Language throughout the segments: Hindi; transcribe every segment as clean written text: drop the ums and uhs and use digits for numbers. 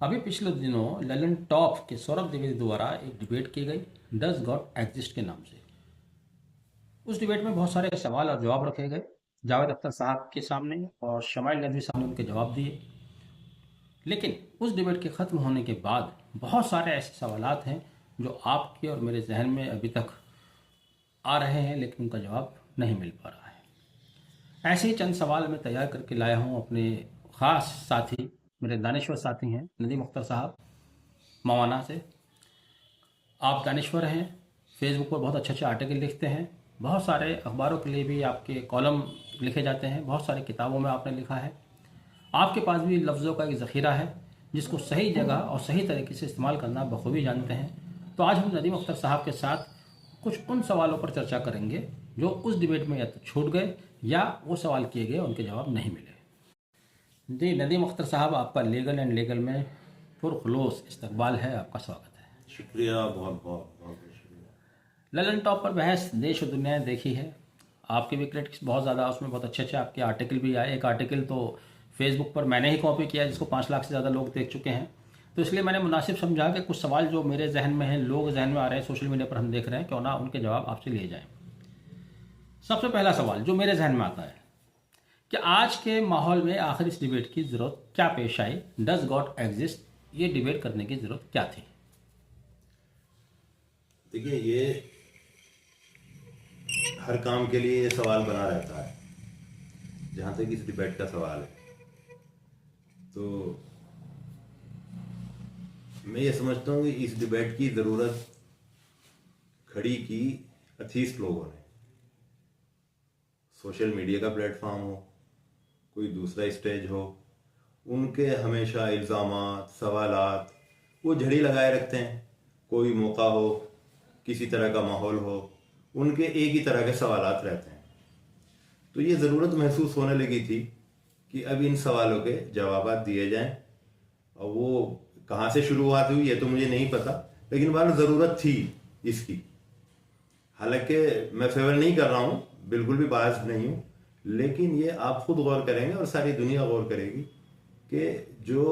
अभी पिछले दिनों ललन टॉप के सौरभ द्विवेदी द्वारा एक डिबेट की गई, डज गॉड एग्जिस्ट के नाम से। उस डिबेट में बहुत सारे सवाल और जवाब रखे गए जावेद अख्तर साहब के सामने, और शमाइल नदवी साहब ने उनके जवाब दिए। लेकिन उस डिबेट के ख़त्म होने के बाद बहुत सारे ऐसे सवालात हैं जो आपके और मेरे जहन में अभी तक आ रहे हैं, लेकिन उनका जवाब नहीं मिल पा रहा है। ऐसे ही चंद सवाल मैं तैयार करके लाया हूँ अपने ख़ास साथी, मेरे दानिश्वर साथी हैं नदीम अख्तर साहब मवाना से। आप दानिश्वर हैं, फेसबुक पर बहुत अच्छे अच्छे आर्टिकल लिखते हैं, बहुत सारे अखबारों के लिए भी आपके कॉलम लिखे जाते हैं, बहुत सारी किताबों में आपने लिखा है। आपके पास भी लफ्ज़ों का एक ज़ख़ीरा है जिसको सही जगह और सही तरीके से इस्तेमाल करना बखूबी जानते हैं। तो आज हम नदीम अख्तर साहब के साथ कुछ उन सवालों पर चर्चा करेंगे जो उस डिबेट में या तो छूट गए या वो सवाल किए गए उनके जवाब नहीं मिले। जी नदीम अख्तर साहब, आपका लीगल एंड लीगल में पुरखुलूस इस्तकबाल है, आपका स्वागत है। शुक्रिया, बहुत बहुत बहुत शुक्रिया। ललन टॉप पर बहस देश और दुनिया ने देखी है, आपके भी क्रिटिक्स बहुत ज़्यादा, उसमें बहुत अच्छे अच्छे आपके आर्टिकल भी आए। एक आर्टिकल तो फेसबुक पर मैंने ही कॉपी किया जिसको 5 लाख से ज़्यादा लोग देख चुके हैं। तो इसलिए मैंने मुनासिब समझा कि कुछ सवाल जो मेरे जहन में हैं, लोग जहन में आ रहे हैं, सोशल मीडिया पर हम देख रहे हैं, क्यों ना उनके जवाब आपसे लिए जाएं। सबसे पहला सवाल जो मेरे जहन में आता है कि आज के माहौल में आखिर इस डिबेट की ज़रूरत क्या पेश आई, डज गॉड एग्जिस्ट, ये डिबेट करने की ज़रूरत क्या थी? देखिए, ये हर काम के लिए ये सवाल बना रहता है। जहाँ तक इस डिबेट का सवाल है, तो मैं ये समझता हूँ कि इस डिबेट की ज़रूरत खड़ी की अथीस्ट लोगों ने। सोशल मीडिया का प्लेटफॉर्म हो, कोई दूसरा स्टेज हो, उनके हमेशा इल्ज़ामात, सवालात वो झड़ी लगाए रखते हैं। कोई मौका हो, किसी तरह का माहौल हो, उनके एक ही तरह के सवालात रहते हैं। तो ये ज़रूरत महसूस होने लगी थी कि अब इन सवालों के जवाब दिए जाएं। और वो कहाँ से शुरुआत हुई ये तो मुझे नहीं पता, लेकिन बार ज़रूरत थी इसकी। हालांकि मैं फेवर नहीं कर रहा हूँ, बिल्कुल भी बायस नहीं हूँ, लेकिन ये आप खुद गौर करेंगे और सारी दुनिया गौर करेगी कि जो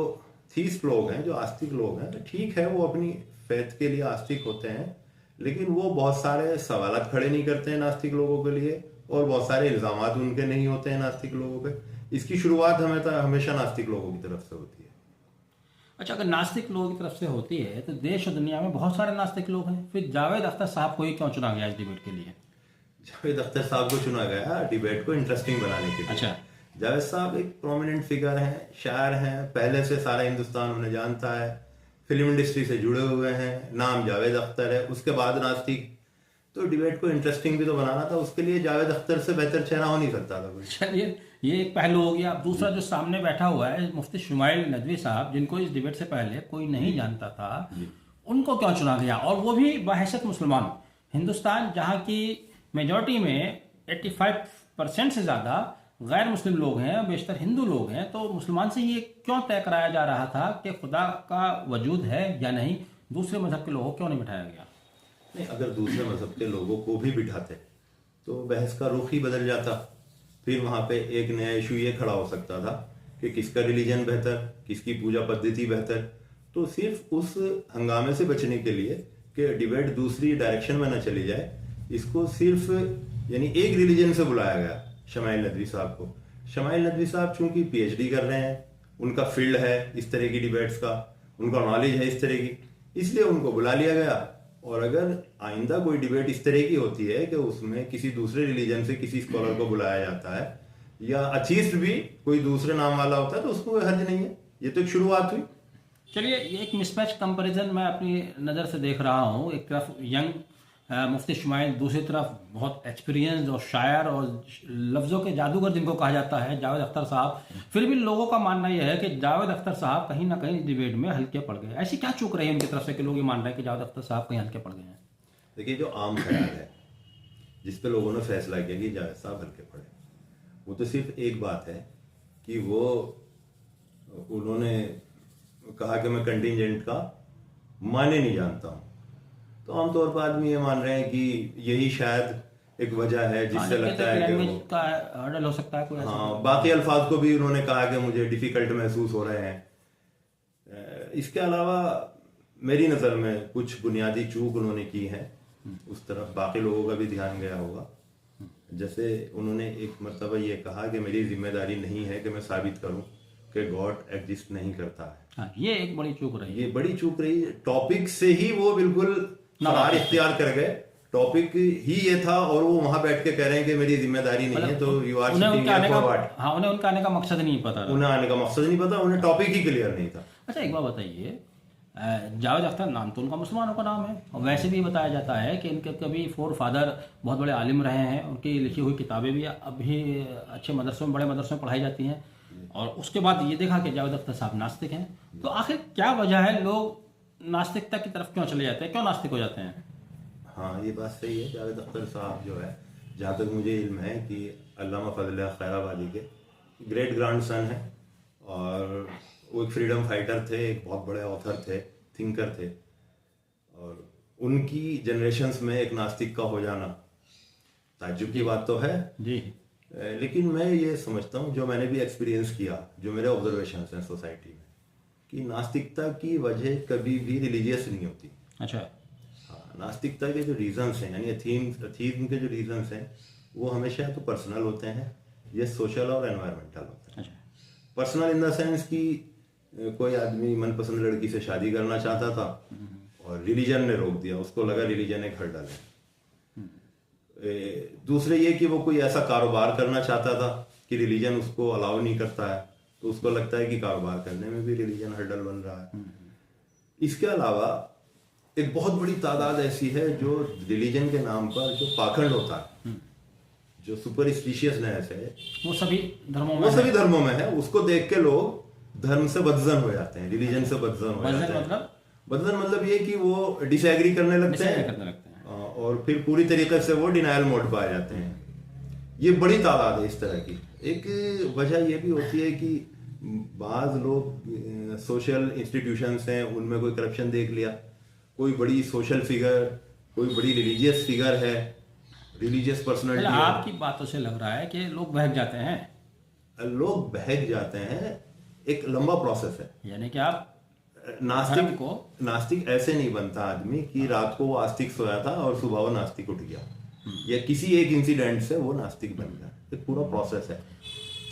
थीस्ट लोग हैं, जो आस्तिक लोग हैं, ठीक है वो अपनी फेथ के लिए आस्तिक होते हैं, लेकिन वो बहुत सारे सवालात खड़े नहीं करते हैं नास्तिक लोगों के लिए, और बहुत सारे इल्ज़ामात उनके नहीं होते हैं नास्तिक लोगों पे। इसकी शुरुआत हमेशा नास्तिक लोगों की तरफ से होती है। अच्छा, अगर नास्तिक लोगों की तरफ से होती है तो देश और दुनिया में बहुत सारे नास्तिक लोग हैं, फिर जावेद अख्तर साहब को ही क्यों चुना गया इस डिबेट के लिए? जावेद अख्तर साहब को चुना गया डिबेट को इंटरेस्टिंग बनाने के लिए। अच्छा, जावेद साहब एक प्रोमिनेंट फिगर हैं, शायर हैं, पहले से सारा हिंदुस्तान उन्हें जानता है, फिल्म इंडस्ट्री से जुड़े हुए हैं, नाम जावेद अख्तर है, उसके बाद नास्तिक। तो डिबेट को इंटरेस्टिंग भी तो बनाना था, उसके लिए जावेद अख्तर से बेहतर चेहरा हो नहीं सकता था कोई। चलिए ये एक पहलू हो गया। अब दूसरा जो सामने बैठा हुआ है मुफ्ती शुमाइल नदवी साहब, जिनको इस डिबेट से पहले कोई नहीं जानता था, उनको क्यों चुना गया, और वो भी बहैसियत मुसलमान? हिंदुस्तान जहाँ की मेजॉरिटी में 85% से ज़्यादा गैर मुस्लिम लोग हैं, बेशतर हिंदू लोग हैं, तो मुसलमान से ये क्यों तय कराया जा रहा था कि खुदा का वजूद है या नहीं? दूसरे मजहब के लोगों को क्यों नहीं बिठाया गया? नहीं, अगर दूसरे मजहब के लोगों को भी बिठाते तो बहस का रुख ही बदल जाता। फिर वहाँ पे एक नया इशू ये खड़ा हो सकता था कि किसका रिलीजन बेहतर, किसकी पूजा पद्धति बेहतर। तो सिर्फ उस हंगामे से बचने के लिए कि डिबेट दूसरी डायरेक्शन में न चली जाए, इसको सिर्फ यानी एक रिलीजन से बुलाया गया शमाइल नदवी साहब को। शमाइल नदवी साहब चूंकि पीएचडी कर रहे हैं, उनका फील्ड है इस तरह की डिबेट्स का, उनका नॉलेज है इस तरह की, इसलिए उनको बुला लिया गया। और अगर आइंदा कोई डिबेट इस तरह की होती है कि उसमें किसी दूसरे रिलीजन से किसी स्कॉलर को बुलाया जाता है, या अथीस्ट भी कोई दूसरे नाम वाला होता है, तो उसको कोई हर्ज नहीं है। ये तो एक शुरुआत हुई। चलिए, ये एक मिसमैच कंपैरिजन मैं अपनी नज़र से देख रहा हूँ। एक तरफ यंग मुफ्ती शुमाइल, दूसरी तरफ बहुत एक्सपीरियंस और शायर और लफ्ज़ों के जादूगर जिनको कहा जाता है जावेद अख्तर साहब। फिर भी लोगों का मानना यह है कि जावेद अख्तर साहब कहीं ना कहीं डिबेट में हल्के पड़ गए। ऐसी क्या चूक रही है उनकी तरफ से कि लोग ये मान रहे हैं कि जावेद अख्तर साहब कहीं हल्के पड़ गए हैं? देखिए, जो आम ख्याल है जिस पे लोगों ने फैसला किया कि जावेद साहब हल्के पड़े, वो तो सिर्फ एक बात है कि उन्होंने कहा कि मैं कंटिजेंट का माने नहीं जानता हूँ। तो आमतौर पर आदमी ये मान रहे हैं कि यही शायद एक वजह है जिससे लगता है कि लैंग्वेज का हर्डल हो सकता है कोई ऐसा? हाँ, बाकी अल्फाज को भी उन्होंने कहा कि मुझे डिफिकल्ट महसूस हो रहे हैं। इसके अलावा मेरी नज़र में कुछ बुनियादी चूक उन्होंने की है, उस तरफ बाकी लोगों का भी ध्यान गया होगा। जैसे उन्होंने एक मर्तबा ये कहा कि मेरी जिम्मेदारी नहीं है कि मैं साबित करूं कि गॉड एग्जिस्ट नहीं करता है। हाँ, ये एक बड़ी चूक रही है। ये बड़ी चूक रही है। टॉपिक से ही वो बिल्कुल फरार इख्तियार कर गए। टॉपिक ही ये था और वो वहां बैठ के कह रहे हैं कि मेरी जिम्मेदारी नहीं है, तो यू आर उन्हें सिटिंग उनके आने हियर का फॉर व्हाट। हाँ, उन्हें उनका आने का मकसद नहीं पता था। उन्हें आने का मकसद नहीं पता, उन्हें टॉपिक ही क्लियर नहीं था। अच्छा, एक बात बताइए, जावेद अख्तर नाम तो उनका मुसलमानों का नाम है, और वैसे भी बताया जाता है कि इनके कभी फोर फादर बहुत बड़े आलिम रहे हैं, उनकी लिखी हुई किताबें भी अभी अच्छे मदरसों में, बड़े मदरसों में पढ़ाई जाती हैं, और उसके बाद ये देखा कि जावेद अख्तर साहब नास्तिक हैं। तो आखिर क्या वजह है, लोग नास्तिकता की तरफ क्यों चले जाते हैं, क्यों नास्तिक हो जाते हैं? हाँ, ये बात सही है। जावेद अख्तर साहब जो है, जहाँ तक मुझे इल्म है कि अल्लामा फजल खैराबादी के ग्रेट ग्रैंडसन है, और वो एक फ्रीडम फाइटर थे, एक बहुत बड़े ऑथर थे, थिंकर थे, और उनकी जनरेशन्स में एक नास्तिक का हो जाना ताज्जुब की बात तो है जी। लेकिन मैं ये समझता हूँ, जो मैंने भी एक्सपीरियंस किया, जो मेरे ऑब्जर्वेशंस हैं सोसाइटी में, कि नास्तिकता की वजह कभी भी रिलीजियस नहीं होती। अच्छा। हाँ, नास्तिकता के जो रीजंस हैं, यानी अथीज्म के जो रीजंस हैं, वो हमेशा या तो पर्सनल होते हैं या सोशल और एनवायरमेंटल होते हैं। अच्छा। पर्सनल इन द सेंस कि कोई आदमी मनपसंद लड़की से शादी करना चाहता था और रिलीजन ने रोक दिया, उसको लगा रिलीजन एक हर्डल है। दूसरे ये कि वो कोई ऐसा कारोबार करना चाहता था कि रिलीजन उसको अलाउ नहीं करता है, तो उसको लगता है कि कारोबार करने में भी रिलीजन हर्डल बन रहा है। इसके अलावा एक बहुत बड़ी तादाद ऐसी है जो रिलीजन के नाम पर जो पाखंड होता है, जो सुपरस्टिशियसनेस है, वो सभी धर्मों में वो सभी धर्मों में है। उसको देख के लोग धर्म से बदजन हो जाते हैं, रिलीजन से बदजन हो जाते हैं। बदजन मतलब ये कि वो डिसएग्री करने लगते हैं और फिर पूरी तरीके से वो डिनायल मोड पर आ जाते हैं। ये बड़ी तादाद है इस तरह की। एक वजह ये भी होती है कि बाज़ लोग सोशल इंस्टीट्यूशंस हैं, उनमें कोई करप्शन देख लिया, कोई बड़ी सोशल फिगर, कोई बड़ी रिलीजियस फिगर है, रिलीजियस पर्सनालिटी। आपकी बातों से लग रहा है कि लोग बहक जाते हैं। लोग बहक जाते हैं, एक लंबा प्रोसेस है। यानी कि आप नास्तिक ऐसे नहीं बनता आदमी कि रात को वो आस्तिक सोया था और सुबह वो नास्तिक उठ गया, या किसी एक इंसिडेंट से वो नास्तिक बन गया। एक पूरा प्रोसेस है।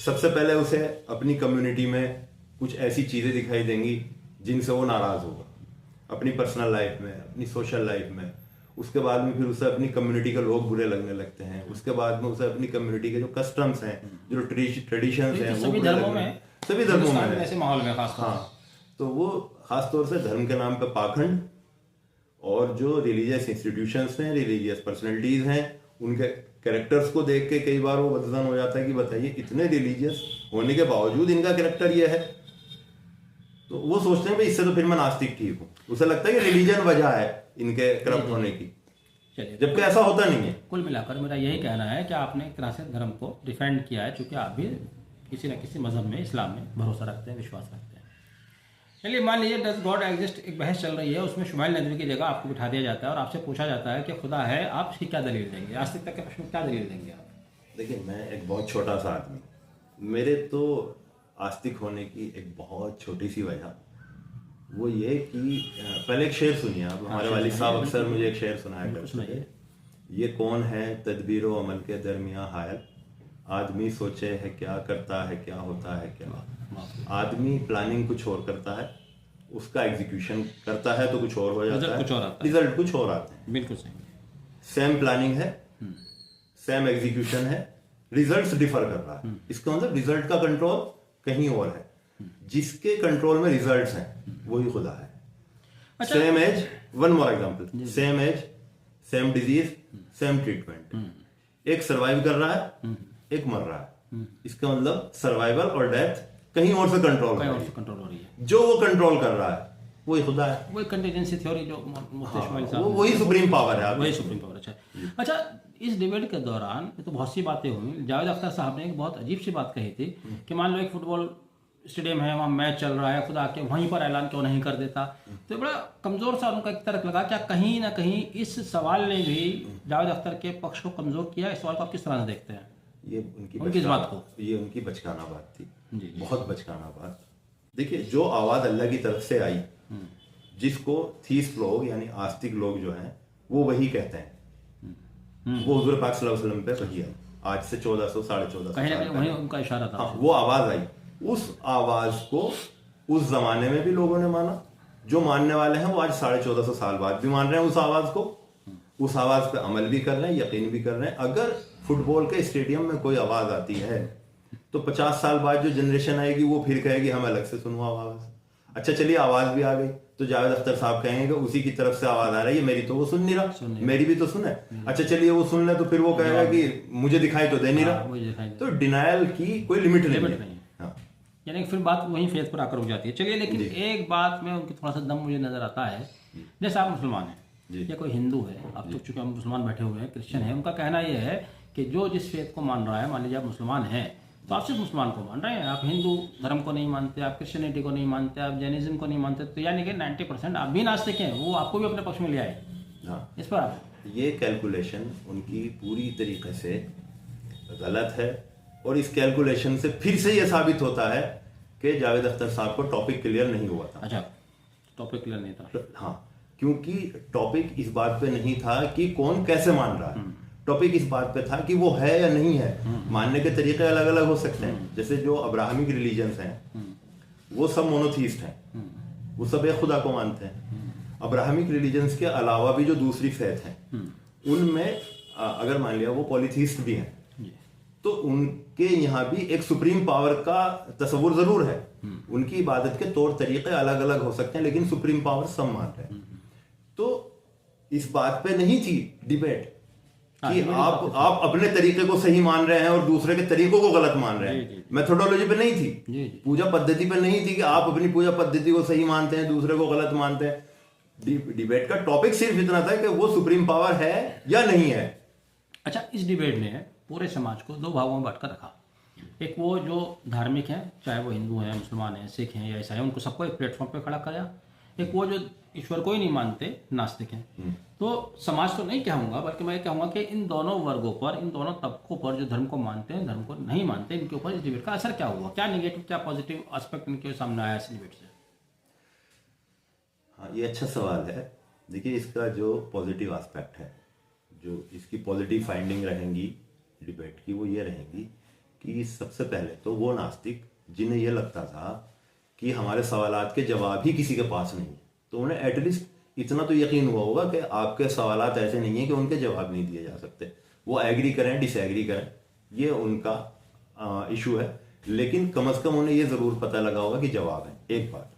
सबसे पहले उसे अपनी कम्युनिटी में कुछ ऐसी चीजें दिखाई देंगी जिनसे वो नाराज होगा, अपनी पर्सनल लाइफ में, अपनी सोशल लाइफ में। उसके बाद में फिर उसे अपनी कम्युनिटी के लोग बुरे लगने लगते हैं। उसके बाद में उसे अपनी कम्युनिटी के जो कस्टम्स हैं, जो ट्रेडिशंस हैं, वो सभी धर्मों में, सभी धर्मों में ऐसे माहौल में खास। हाँ, तो वो खासतौर से धर्म के नाम पे पाखंड, और जो रिलीजियस इंस्टीट्यूशंस हैं, रिलीजियस पर्सनैलिटीज हैं, उनके कैरेक्टर्स को देख के कई बार वो बदजन हो जाता है कि बताइए, इतने रिलीजियस होने के बावजूद इनका कैरेक्टर ये है। तो वो सोचते हैं भाई इससे तो फिर मैं नास्तिक ठीक हूँ। उसे लगता है कि रिलीजन वजह है इनके करप्ट होने की, जबकि ऐसा होता नहीं है। कुल मिलाकर मेरा यही कहना है कि आपने एक तरह से धर्म को डिफेंड किया है, चूंकि आप भी किसी न किसी मजहब में, इस्लाम में भरोसा रखते हैं, विश्वास रखते हैं। चलिए, मान लीजिए डज गॉड एग्जिस्ट एक बहस चल रही है, उसमें शुमाइल नदवी की जगह आपको बिठा दिया जाता है और आपसे पूछा जाता है कि खुदा है, आप इसकी क्या दलील देंगे? नास्तिकता के प्रश्न में क्या दलील देंगे आप? देखिए, मैं एक बहुत छोटा सा आदमी, मेरे तो आस्तिक होने की एक बहुत छोटी सी वजह वो ये कि पहले एक शेर सुनिए आप। हमारे वालिद साहब अक्सर मुझे एक शेर सुनाया करते थे, ये कौन है तदबीर व अमल के दरमियाँ हायल, आदमी सोचे है क्या, करता है क्या, होता है क्या। आदमी प्लानिंग कुछ और करता है, उसका एग्जीक्यूशन करता है तो कुछ और हो जाता है, रिजल्ट कुछ और आते हैं। बिल्कुल सही। सेम प्लानिंग है, सेम एग्जीक्यूशन है, रिजल्ट्स डिफर कर रहा है। इसका मतलब रिजल्ट का कंट्रोल कहीं और है। जिसके कंट्रोल में रिजल्ट्स हैं वही खुदा है। Same age, one more example, same age, same disease, same treatment. एक सर्वाइव कर रहा है, एक मर रहा है। इसका मतलब सर्वाइवल और डेथ कहीं और से कंट्रोल हो रही है। जो वो कंट्रोल कर रहा है वही खुदा है। वही कंटीजेंसी थ्योरी जो वही सुप्रीम पावर है। वही सुप्रीम पावर। अच्छा, इस डिबेट के दौरान तो बहुत सी बातें हुई। जावेद अख्तर साहब ने एक बहुत अजीब सी बात कही थी कि मान लो एक फुटबॉल स्टेडियम है, वहाँ मैच चल रहा है, खुदा के वहीं पर ऐलान क्यों नहीं कर देता? तो बड़ा कमजोर सा उनका एक तर्क लगा। क्या कहीं ना कहीं इस सवाल ने भी जावेद अख्तर के पक्ष को कमजोर किया? इस सवाल को आप किस तरह से देखते हैं? ये उनकी इस बात को, ये उनकी बचकाना बात थी, बहुत बचकाना बात। देखिए, जो आवाज अल्लाह की तरफ से आई, जिसको थीस्ट लोग यानी आस्तिक लोग जो हैं वो वही कहते हैं, वो हुजूर पाक सल्लल्लाहु अलैहि वसल्लम पे वही है। आज से 1400 1450 कहीं ना साल कहीं वहीं पहले उनका इशारा था। हाँ, वो आवाज आई। उस आवाज को उस जमाने में भी लोगों ने माना। जो मानने वाले हैं वो आज 1450 साल बाद भी मान रहे हैं उस आवाज को, उस आवाज पे अमल भी कर रहे हैं, यकीन भी कर रहे हैं। अगर फुटबॉल के स्टेडियम में कोई आवाज आती है तो 50 साल बाद जो जनरेशन आएगी वो फिर कहेगी हम अलग से सुनो आवाज। अच्छा चलिए, आवाज भी आ गई तो जावेद अख्तर साहब कहेंगे कि उसी की तरफ से आवाज आ रही है, मेरी तो वो सुन नहीं रहा, मेरी भी तो सुने। अच्छा चलिए, वो सुन ले तो फिर वो कहेगा कि मुझे दिखाई तो दे नहीं हाँ, रहा। मुझे दिखाई दे। तो डिनायल की कोई लिमिट नहीं लिमिट है। नहीं। हाँ, यानी कि फिर बात वहीं फेज पर आकर रुक जाती है। चलिए, लेकिन जी। एक बात में उनकी थोड़ा सा दम मुझे नजर आता है। जैसे आप मुसलमान जी। हैं या कोई हिंदू है, अब तो चूंकि हम मुसलमान बैठे हुए हैं, क्रिश्चियन है, उनका कहना यह है कि जो जिस फेथ को मान रहा है, मान लीजिए आप मुसलमान हैं तो आप सिर्फ मुसलमान को मान रहे हैं, आप हिंदू धर्म को नहीं मानते, आप क्रिश्चियनिटी को नहीं मानते, आप जैनिज्म को नहीं मानते, तो यानी कि 90% आप भी नास्तिक हैं, वो आपको भी अपने पक्ष में ले आए। हाँ, इस पर आप ये कैलकुलेशन उनकी पूरी तरीके से गलत है। और इस कैलकुलेशन से फिर से ये साबित होता है कि जावेद अख्तर साहब को टॉपिक क्लियर नहीं हुआ था। अच्छा, टॉपिक क्लियर नहीं था। हाँ, क्योंकि टॉपिक इस बात पे नहीं था कि कौन कैसे मान रहा है, टॉपिक इस बात पे था कि वो है या नहीं है। मानने के तरीके अलग अलग हो सकते हैं। जैसे जो अब्राहमिक रिलीजन्स हैं वो सब मोनोथीस्ट हैं, वो सब एक खुदा को मानते हैं। अब्राहमिक रिलीजन्स के अलावा भी जो दूसरी फेथ हैं उनमें अगर मान लिया वो पॉलीथीस्ट भी हैं, तो उनके यहाँ भी एक सुप्रीम पावर का तस्वुर जरूर है। उनकी इबादत के तौर तरीके अलग अलग हो सकते हैं, लेकिन सुप्रीम पावर सब मान रहे हैं। तो इस बात पे नहीं थी डिबेट कि आप अपने तरीके को सही मान रहे हैं और दूसरे के तरीकों को गलत मान रहे हैं। मेथोडोलॉजी पे नहीं थी, पूजा पद्धति पे नहीं थी कि आप अपनी पूजा पद्धति को सही मानते हैं, दूसरे को गलत मानते हैं। डिबेट का टॉपिक सिर्फ इतना था कि वो सुप्रीम पावर है या नहीं है। अच्छा, इस डिबेट ने पूरे समाज को दो भागों में बांटकर रखा। एक वो जो धार्मिक हैं, चाहे वो हिंदू हैं, मुसलमान हैं, सिख हैं या ईसाई हैं, उनको सबको एक प्लेटफॉर्म पे खड़ा कराया। एक वो जो ईश्वर को ही नहीं मानते, नास्तिक हैं। तो समाज तो नहीं कहूँगा, बल्कि मैं कहूँगा कि इन दोनों वर्गों पर, इन दोनों तबकों पर, जो धर्म को मानते हैं, धर्म को नहीं मानते, इनके ऊपर इस डिबेट का असर क्या हुआ? क्या नेगेटिव, क्या पॉजिटिव एस्पेक्ट इनके सामने आया इस डिबेट से? हाँ, ये अच्छा सवाल है। देखिए, इसका जो पॉजिटिव एस्पेक्ट है, जो इसकी पॉजिटिव फाइंडिंग रहेंगी डिबेट की, वो ये रहेंगी कि सबसे पहले तो वो नास्तिक जिन्हें ये लगता था कि हमारे सवालात के जवाब ही किसी के पास नहीं है, तो उन्हें एटलीस्ट इतना तो यकीन हुआ होगा कि आपके सवालात ऐसे नहीं है कि उनके जवाब नहीं दिए जा सकते। वो एग्री करें डिसएग्री करें, ये उनका इशू है, लेकिन कम से कम उन्हें ये ज़रूर पता लगा होगा कि जवाब है। एक बात।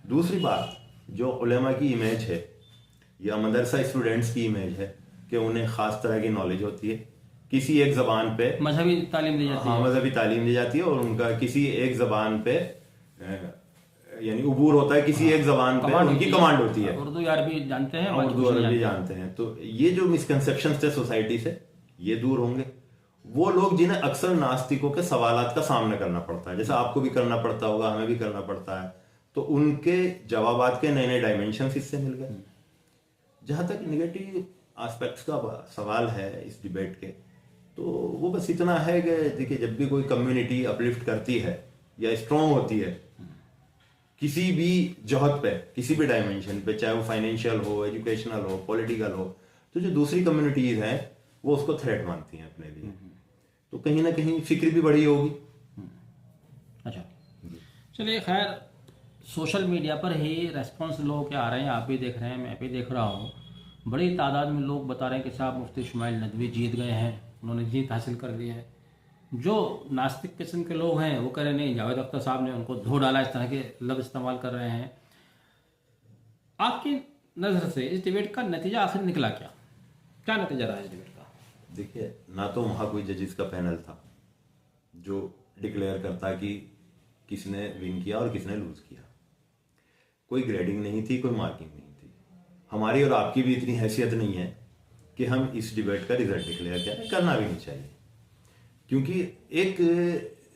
दूसरी बात, जो उलेमा की इमेज है या मदरसा स्टूडेंट्स की इमेज है कि उन्हें ख़ास तरह की नॉलेज होती है, किसी एक ज़बान पे मजहबी तालीम दी जाती है। हाँ, मजहबी तालीम दी जाती है और उनका किसी एक ज़बान पे यानी उबूर होता है, किसी एक ज़बान पे उनकी कमांड होती है। उर्दू अरबी जानते हैं, उर्दू अरबी जानते हैं। तो ये जो मिसकंसेप्शन थे सोसाइटी से, ये दूर होंगे। वो लोग जिन्हें अक्सर नास्तिकों के सवालात का सामना करना पड़ता है, जैसे आपको भी करना पड़ता होगा, हमें भी करना पड़ता है, तो उनके जवाबात के नए नए डायमेंशन इससे मिल गए। जहां तक निगेटिव एस्पेक्ट्स का सवाल है इस डिबेट के, तो वो बस इतना है कि देखिए, जब भी कोई कम्युनिटी अपलिफ्ट करती है या स्ट्रांग होती है किसी भी जहत पे, किसी भी डायमेंशन पे, चाहे वो फाइनेंशियल हो, एजुकेशनल हो, पॉलिटिकल हो, तो जो दूसरी कम्युनिटीज हैं वो उसको थ्रेट मानती हैं अपने लिए। तो कहीं ना कहीं फिक्र भी बड़ी होगी। अच्छा, चलिए, खैर सोशल मीडिया पर ही रेस्पॉन्स लोगों के आ रहे हैं, आप भी देख रहे हैं, मैं भी देख रहा हूँ। बड़ी तादाद में लोग बता रहे हैं कि साहब मुफ्ती शुमाइल नदवी जीत गए हैं, उन्होंने जीत हासिल कर ली है। जो नास्तिक किस्म के लोग हैं वो कह रहे हैं नहीं, जावेद अख्तर साहब ने उनको धो डाला, इस तरह के लफ्ज़ इस्तेमाल कर रहे हैं। आपकी नज़र से इस डिबेट का नतीजा आखिर निकला क्या? क्या नतीजा रहा इस डिबेट का? देखिए, ना तो वहाँ कोई जजेस का पैनल था जो डिक्लेयर करता कि किसने विन किया और किसने लूज किया। कोई ग्रेडिंग नहीं थी, कोई मार्किंग नहीं थी। हमारी और आपकी भी इतनी हैसियत नहीं है कि हम इस डिबेट का रिजल्ट डिक्लेयर करें, करना भी नहीं चाहिए, क्योंकि एक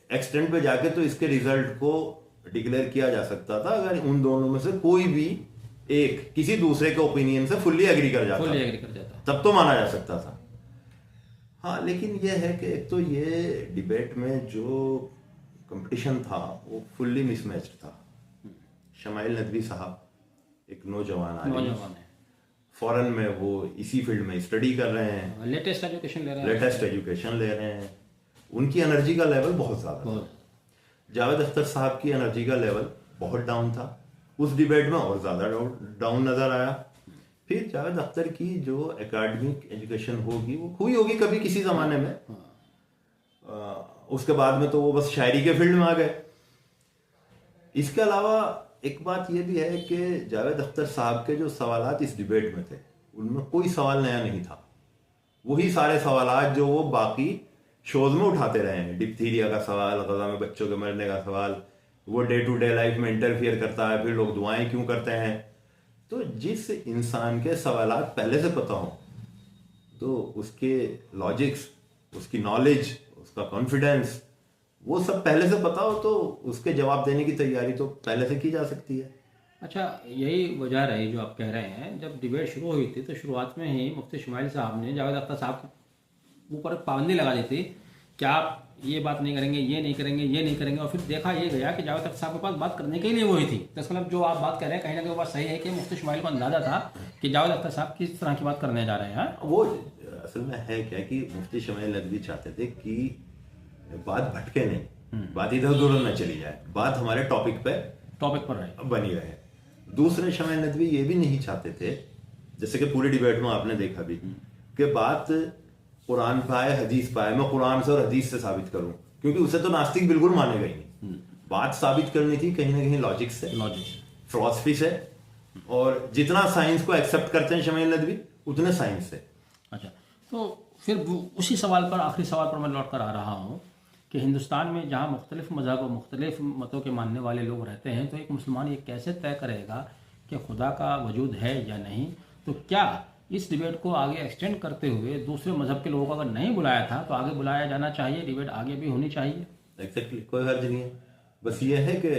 एक्सटेंट पे जाके तो इसके रिजल्ट को डिक्लेयर किया जा सकता था अगर उन दोनों में से कोई भी एक किसी दूसरे के ओपिनियन से फुल्ली एग्री कर जाता, तब तो माना जा सकता था। हाँ, लेकिन यह है कि एक तो ये डिबेट में जो कंपटीशन था वो फुल्ली मिसमैच्ड था। शमाइल नदवी साहब एक नौजवान आदमी, नौजवान है, फॉरेन में वो इसी फील्ड में स्टडी कर रहे हैं, लेटेस्ट एजुकेशन ले रहे हैं, लेटेस्ट एजुकेशन ले रहे हैं। उनकी एनर्जी का लेवल बहुत ज़्यादा था। बहुत। जावेद अख्तर साहब की एनर्जी का लेवल बहुत डाउन था। उस डिबेट में और ज़्यादा डाउन नज़र आया। फिर जावेद अख्तर की जो एकेडमिक एजुकेशन होगी वो हुई होगी कभी किसी ज़माने में, उसके बाद में तो वो बस शायरी के फील्ड में आ गए। इसके अलावा एक बात ये भी है कि जावेद अख्तर साहब के जो सवालात इस डिबेट में थे उनमें कोई सवाल नया नहीं था। वही सारे सवालात जो वो बाकी शोज में उठाते रहे हैं। डिप्थीरिया का सवाल, गजा में बच्चों के मरने का सवाल, वो डे टू डे लाइफ में इंटरफियर करता है, फिर लोग दुआएं क्यों करते हैं। तो जिस इंसान के सवालात पहले से पता हो तो उसके लॉजिक्स, उसकी नॉलेज, उसका कॉन्फिडेंस, वो सब पहले से पता हो तो उसके जवाब देने की तैयारी तो पहले से की जा सकती है। अच्छा, यही वजह रही जो आप कह रहे हैं। जब डिबेट शुरू हुई थी तो शुरुआत में ही मुफ्ती शुमाइल साहब ने जावेद अख्तर साहब के ऊपर पाबंदी लगा दी थी कि आप ये बात नहीं करेंगे, ये नहीं करेंगे, ये नहीं करेंगे। और फिर देखा ये गया कि जावेद अख्तर साहब के पास बात करने के लिए वही थी। तो इसका मतलब जो आप बात कर रहे हैं कहीं ना कहीं वो बात सही है कि मुफ्ती शुमाइल को अंदाजा था कि जावेद अख्तर साहब किस तरह की बात करने जा रहे हैं। वो असल में है क्या कि मुफ्ती शुमाइल नदवी चाहते थे कि बात भटके नहीं, बात इधर उधर न चली जाए, बात हमारे टॉपिक पर रहे, बनी रहे। दूसरे शुमाइल नदवी ये भी नहीं चाहते थे, जैसे कि पूरी डिबेट में आपने देखा भी, कि बात कुरान पे आए, हदीस पे आए, मैं कुरान से और हदीस से साबित करूं, क्योंकि उसे तो नास्तिक बिल्कुल मानेगा ही नहीं। बात साबित करनी थी कहीं ना कहीं लॉजिक से, फिलॉसफी से, और जितना साइंस को एक्सेप्ट करते हैं शुमाइल नदवी उतने साइंस से। अच्छा, तो फिर उसी सवाल पर, आखिरी सवाल पर मैं लौट कर आ रहा हूँ कि हिंदुस्तान में जहाँ मुख्तलिफ मज़हब और मुख्तलिफ मतों के मानने वाले लोग रहते हैं, तो एक मुसलमान ये कैसे तय करेगा कि खुदा का वजूद है या नहीं। तो क्या इस डिबेट को आगे एक्सटेंड करते हुए दूसरे मज़हब के लोगों को अगर नहीं बुलाया था तो आगे बुलाया जाना चाहिए, डिबेट आगे भी होनी चाहिए? एग्जैक्टली, कोई हर्ज नहीं है। बस ये है कि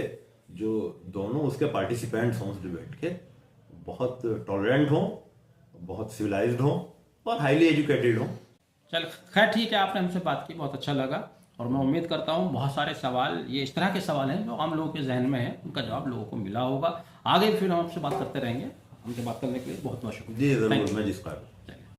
जो दोनों उसके पार्टिसिपेंट्स हों उस डिबेट के, बहुत टॉलरेंट हों, बहुत सिविलाइज्ड हों और हाईली एजुकेटेड हों। चल खैर, ठीक है, आपने हमसे बात की, बहुत अच्छा लगा। और मैं उम्मीद करता हूँ बहुत सारे सवाल, ये इस तरह के सवाल हैं जो आम लोगों के जहन में है, उनका जवाब लोगों को मिला होगा। आगे फिर हम आपसे बात करते रहेंगे। हमसे बात करने के लिए बहुत बहुत शुक्रिया। जी जरूर, मैं जिस